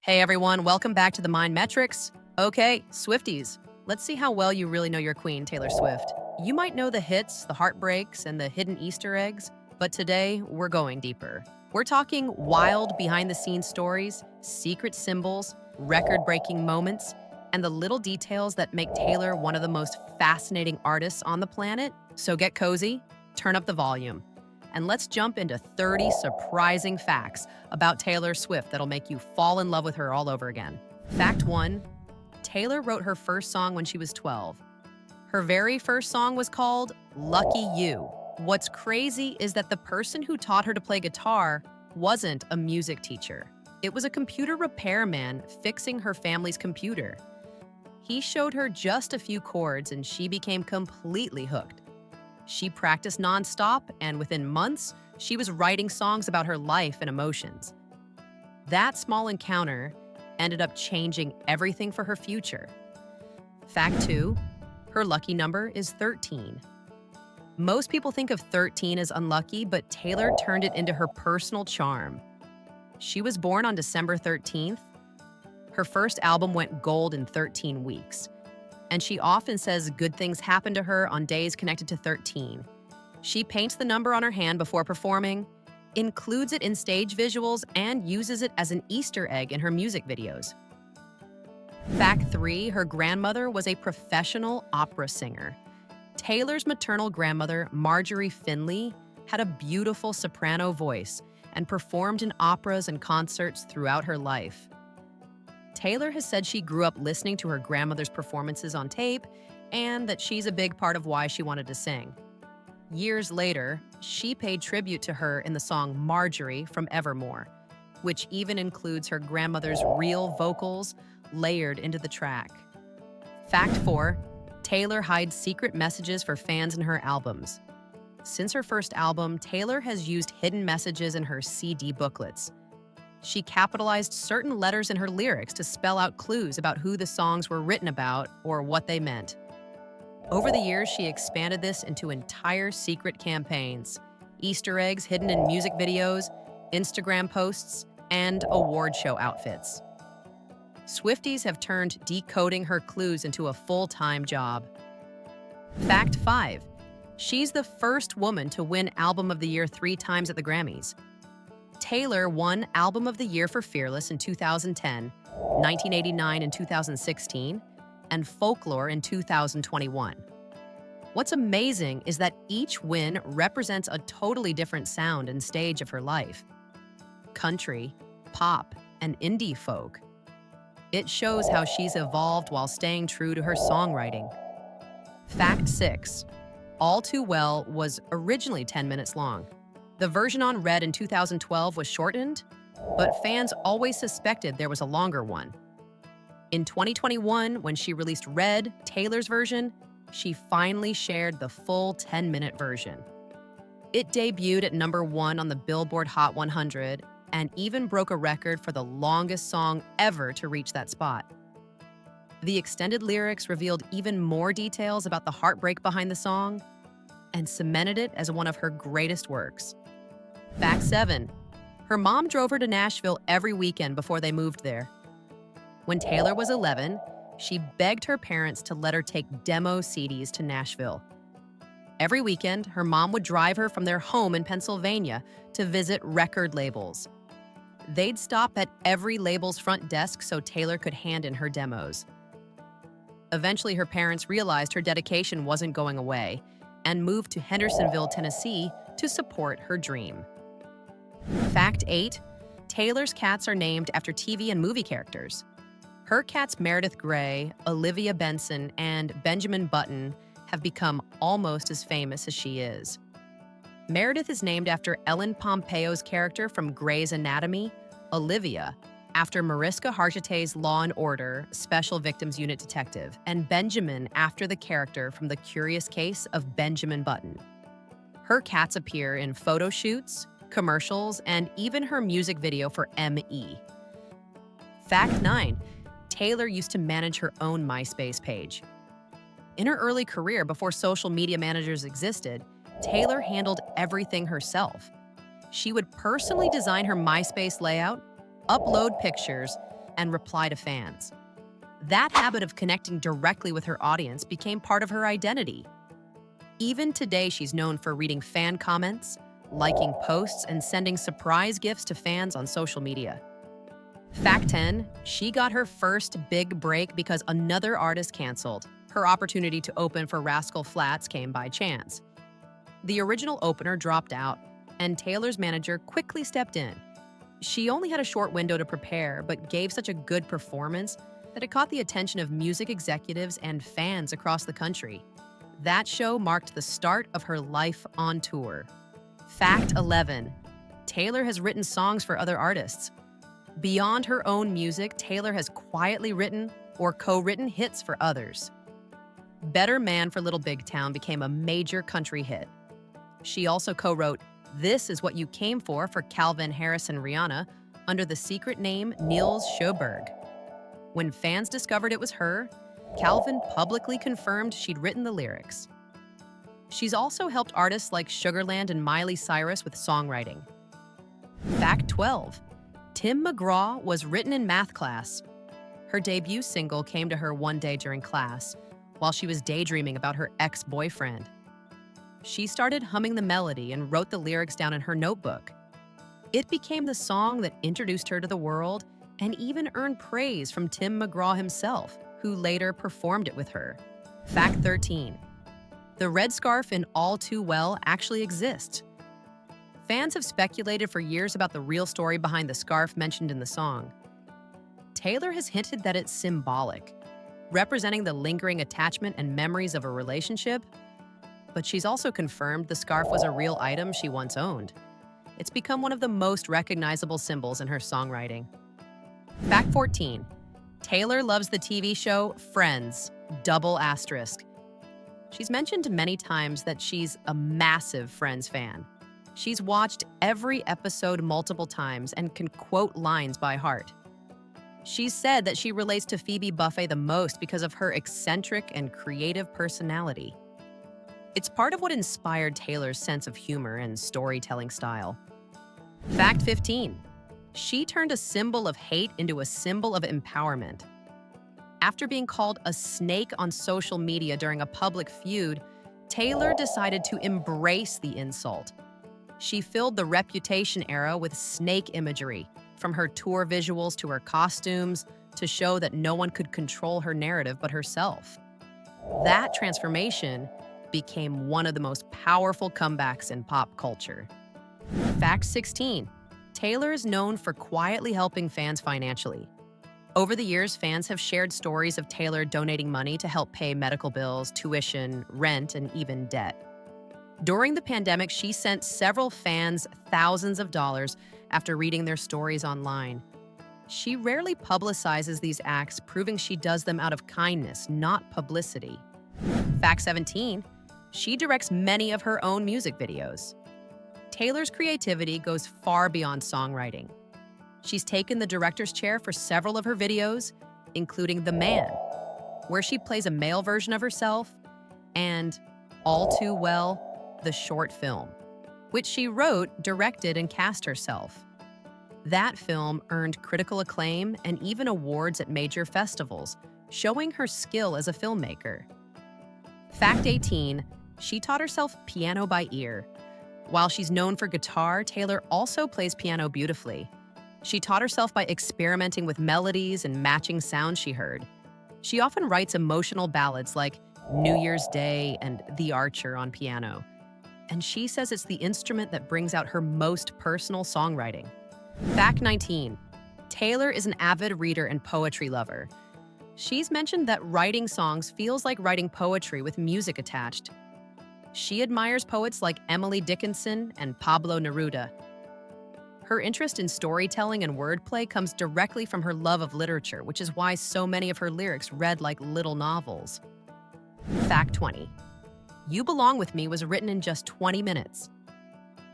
Hey everyone, welcome back to the Mind Metrics. Okay, Swifties, let's see how well you really know your queen, Taylor Swift. You might know the hits, the heartbreaks, and the hidden Easter eggs, but today we're going deeper. We're talking wild behind the scenes stories, secret symbols, record breaking moments, and the little details that make Taylor one of the most fascinating artists on the planet. So get cozy, turn up the volume, and let's jump into 30 surprising facts about Taylor Swift that'll make you fall in love with her all over again. Fact 1. Taylor wrote her first song when she was 12. Her very first song was called Lucky You. What's crazy is that the person who taught her to play guitar wasn't a music teacher. It was a computer repairman fixing her family's computer. He showed her just a few chords and she became completely hooked. She practiced nonstop, and within months, she was writing songs about her life and emotions. That small encounter ended up changing everything for her future. Fact 2, her lucky number is 13. Most people think of 13 as unlucky, but Taylor turned it into her personal charm. She was born on December 13th. Her first album went gold in 13 weeks. And she often says good things happen to her on days connected to 13. She paints the number on her hand before performing, includes it in stage visuals, and uses it as an Easter egg in her music videos. Fact 3, her grandmother was a professional opera singer. Taylor's maternal grandmother, Marjorie Finley, had a beautiful soprano voice and performed in operas and concerts throughout her life. Taylor has said she grew up listening to her grandmother's performances on tape and that she's a big part of why she wanted to sing. Years later, she paid tribute to her in the song Marjorie from Evermore, which even includes her grandmother's real vocals layered into the track. Fact 4, Taylor hides secret messages for fans in her albums. Since her first album, Taylor has used hidden messages in her CD booklets. She capitalized certain letters in her lyrics to spell out clues about who the songs were written about or what they meant. Over the years, she expanded this into entire secret campaigns, Easter eggs hidden in music videos, Instagram posts, and award show outfits. Swifties have turned decoding her clues into a full-time job. Fact 5. She's the first woman to win Album of the Year 3 times at the Grammys. Taylor won Album of the Year for Fearless in 2010, 1989 in 2016, and Folklore in 2021. What's amazing is that each win represents a totally different sound and stage of her life. Country, pop, and indie folk. It shows how she's evolved while staying true to her songwriting. Fact 6. All Too Well was originally 10 minutes long. The version on Red in 2012 was shortened, but fans always suspected there was a longer one. In 2021, when she released Red, Taylor's version, she finally shared the full 10-minute version. It debuted at #1 on the Billboard Hot 100 and even broke a record for the longest song ever to reach that spot. The extended lyrics revealed even more details about the heartbreak behind the song and cemented it as one of her greatest works. Fact 7. Her mom drove her to Nashville every weekend before they moved there. When Taylor was 11, she begged her parents to let her take demo CDs to Nashville. Every weekend, her mom would drive her from their home in Pennsylvania to visit record labels. They'd stop at every label's front desk so Taylor could hand in her demos. Eventually, her parents realized her dedication wasn't going away and moved to Hendersonville, Tennessee to support her dream. Fact 8. Taylor's cats are named after TV and movie characters. Her cats Meredith Grey, Olivia Benson, and Benjamin Button have become almost as famous as she is. Meredith is named after Ellen Pompeo's character from Grey's Anatomy, Olivia, after Mariska Hargitay's Law & Order Special Victims Unit detective, and Benjamin after the character from The Curious Case of Benjamin Button. Her cats appear in photo shoots, commercials, and even her music video for M.E. Fact 9. Taylor used to manage her own MySpace page. In her early career, before social media managers existed, Taylor handled everything herself. She would personally design her MySpace layout, upload pictures, and reply to fans. That habit of connecting directly with her audience became part of her identity. Even today, she's known for reading fan comments, liking posts, and sending surprise gifts to fans on social media. Fact 10, she got her first big break because another artist canceled. Her opportunity to open for Rascal Flatts came by chance. The original opener dropped out, and Taylor's manager quickly stepped in. She only had a short window to prepare, but gave such a good performance that it caught the attention of music executives and fans across the country. That show marked the start of her life on tour. Fact 11, Taylor has written songs for other artists. Beyond her own music, Taylor has quietly written or co-written hits for others. Better Man for Little Big Town became a major country hit. She also co-wrote This Is What You Came For Calvin Harris and Rihanna under the secret name Niels Sjoberg. When fans discovered it was her, Calvin publicly confirmed she'd written the lyrics. She's also helped artists like Sugarland and Miley Cyrus with songwriting. Fact 12, Tim McGraw was written in math class. Her debut single came to her one day during class, while she was daydreaming about her ex-boyfriend. She started humming the melody and wrote the lyrics down in her notebook. It became the song that introduced her to the world and even earned praise from Tim McGraw himself, who later performed it with her. Fact 13, the red scarf in All Too Well actually exists. Fans have speculated for years about the real story behind the scarf mentioned in the song. Taylor has hinted that it's symbolic, representing the lingering attachment and memories of a relationship, but she's also confirmed the scarf was a real item she once owned. It's become one of the most recognizable symbols in her songwriting. Fact 14, Taylor loves the TV show Friends, double asterisk. She's mentioned many times that she's a massive Friends fan. She's watched every episode multiple times and can quote lines by heart. She's said that she relates to Phoebe Buffay the most because of her eccentric and creative personality. It's part of what inspired Taylor's sense of humor and storytelling style. Fact 15, she turned a symbol of hate into a symbol of empowerment. After being called a snake on social media during a public feud, Taylor decided to embrace the insult. She filled the Reputation era with snake imagery, from her tour visuals to her costumes, to show that no one could control her narrative but herself. That transformation became one of the most powerful comebacks in pop culture. Fact 16, Taylor is known for quietly helping fans financially. Over the years, fans have shared stories of Taylor donating money to help pay medical bills, tuition, rent, and even debt. During the pandemic, she sent several fans thousands of dollars after reading their stories online. She rarely publicizes these acts, proving she does them out of kindness, not publicity. Fact 17, she directs many of her own music videos. Taylor's creativity goes far beyond songwriting. She's taken the director's chair for several of her videos, including The Man, where she plays a male version of herself, and All Too Well, the short film, which she wrote, directed, and cast herself. That film earned critical acclaim and even awards at major festivals, showing her skill as a filmmaker. Fact 18, she taught herself piano by ear. While she's known for guitar, Taylor also plays piano beautifully. She taught herself by experimenting with melodies and matching sounds she heard. She often writes emotional ballads like New Year's Day and The Archer on piano. And she says it's the instrument that brings out her most personal songwriting. Fact 19, Taylor is an avid reader and poetry lover. She's mentioned that writing songs feels like writing poetry with music attached. She admires poets like Emily Dickinson and Pablo Neruda. Her interest in storytelling and wordplay comes directly from her love of literature, which is why so many of her lyrics read like little novels. Fact 20, You Belong With Me was written in just 20 minutes.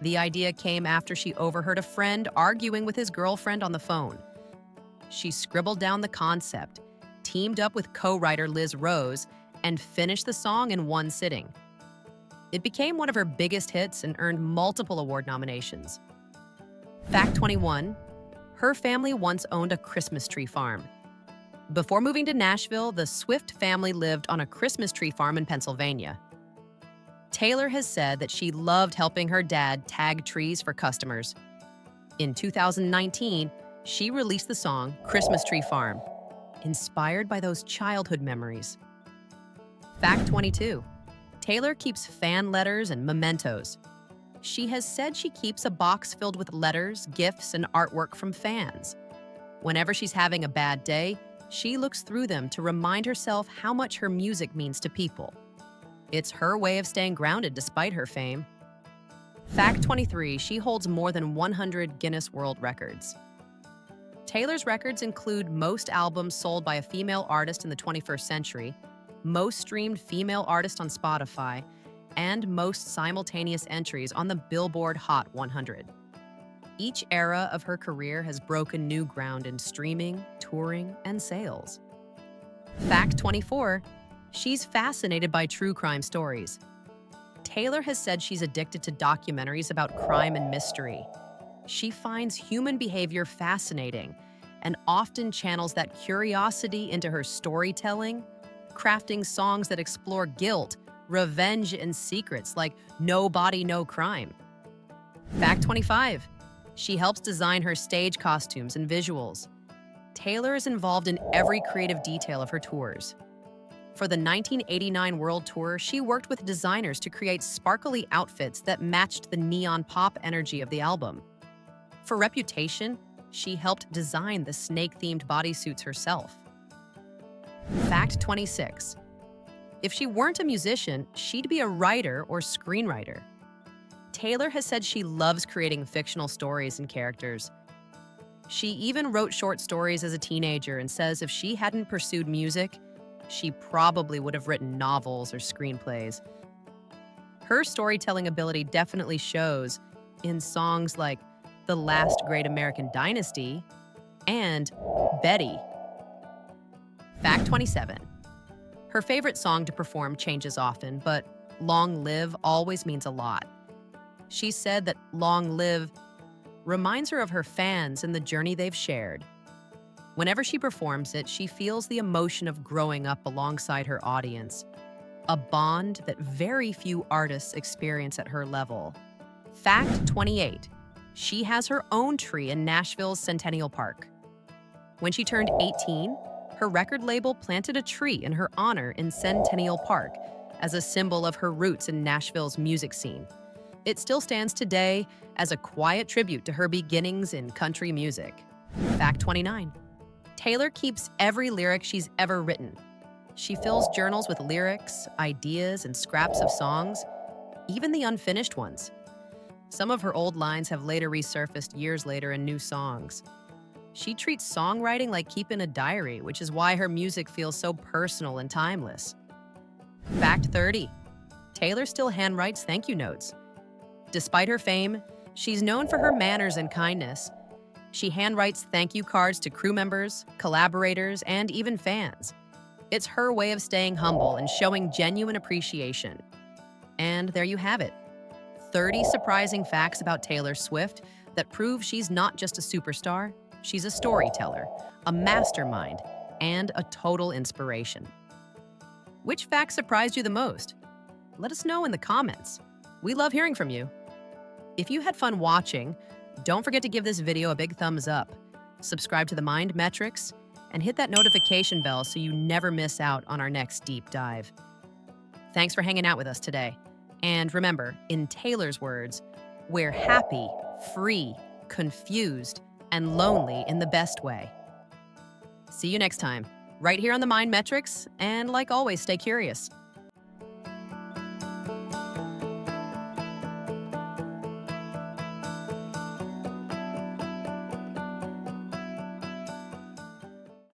The idea came after she overheard a friend arguing with his girlfriend on the phone. She scribbled down the concept, teamed up with co-writer Liz Rose, and finished the song in one sitting. It became one of her biggest hits and earned multiple award nominations. Fact 21, Her family once owned a Christmas tree farm. Before moving to Nashville, the Swift family lived on a Christmas tree farm in Pennsylvania. Taylor has said that she loved helping her dad tag trees for customers. In 2019, she released the song Christmas Tree Farm, inspired by those childhood memories. Fact 22. Taylor keeps fan letters and mementos. She has said she keeps a box filled with letters, gifts, and artwork from fans. Whenever she's having a bad day, she looks through them to remind herself how much her music means to people. It's her way of staying grounded despite her fame. Fact 23. She holds more than 100 Guinness World Records. Taylor's records include most albums sold by a female artist in the 21st century, most streamed female artist on Spotify, and most simultaneous entries on the Billboard Hot 100. Each era of her career has broken new ground in streaming, touring, and sales. Fact 24. She's fascinated by true crime stories. Taylor has said she's addicted to documentaries about crime and mystery. She finds human behavior fascinating and often channels that curiosity into her storytelling, crafting songs that explore guilt, revenge, and secrets like No Body, No Crime. Fact 25. She helps design her stage costumes and visuals. Taylor is involved in every creative detail of her tours. For the 1989 World Tour, she worked with designers to create sparkly outfits that matched the neon pop energy of the album. For Reputation, she helped design the snake-themed bodysuits herself. Fact 26. If she weren't a musician, she'd be a writer or screenwriter. Taylor has said she loves creating fictional stories and characters. She even wrote short stories as a teenager and says if she hadn't pursued music, she probably would have written novels or screenplays. Her storytelling ability definitely shows in songs like The Last Great American Dynasty and Betty. Fact 27. Her favorite song to perform changes often, but Long Live always means a lot. She said that Long Live reminds her of her fans and the journey they've shared. Whenever she performs it, she feels the emotion of growing up alongside her audience, a bond that very few artists experience at her level. Fact 28. She has her own tree in Nashville's Centennial Park. When she turned 18, her record label planted a tree in her honor in Centennial Park as a symbol of her roots in Nashville's music scene. It still stands today as a quiet tribute to her beginnings in country music. Fact 29. Taylor keeps every lyric she's ever written. She fills journals with lyrics, ideas, and scraps of songs, even the unfinished ones. Some of her old lines have later resurfaced years later in new songs. She treats songwriting like keeping a diary, which is why her music feels so personal and timeless. Fact 30. Taylor still handwrites thank you notes. Despite her fame, she's known for her manners and kindness. She handwrites thank you cards to crew members, collaborators, and even fans. It's her way of staying humble and showing genuine appreciation. And there you have it. 30 surprising facts about Taylor Swift that prove she's not just a superstar, she's a storyteller, a mastermind, and a total inspiration. Which fact surprised you the most? Let us know in the comments. We love hearing from you. If you had fun watching, don't forget to give this video a big thumbs up, subscribe to the Mind Metrics, and hit that notification bell so you never miss out on our next deep dive. Thanks for hanging out with us today. And remember, in Taylor's words, we're happy, free, confused, and lonely in the best way. See you next time, right here on the Mind Metrics, and like always, stay curious.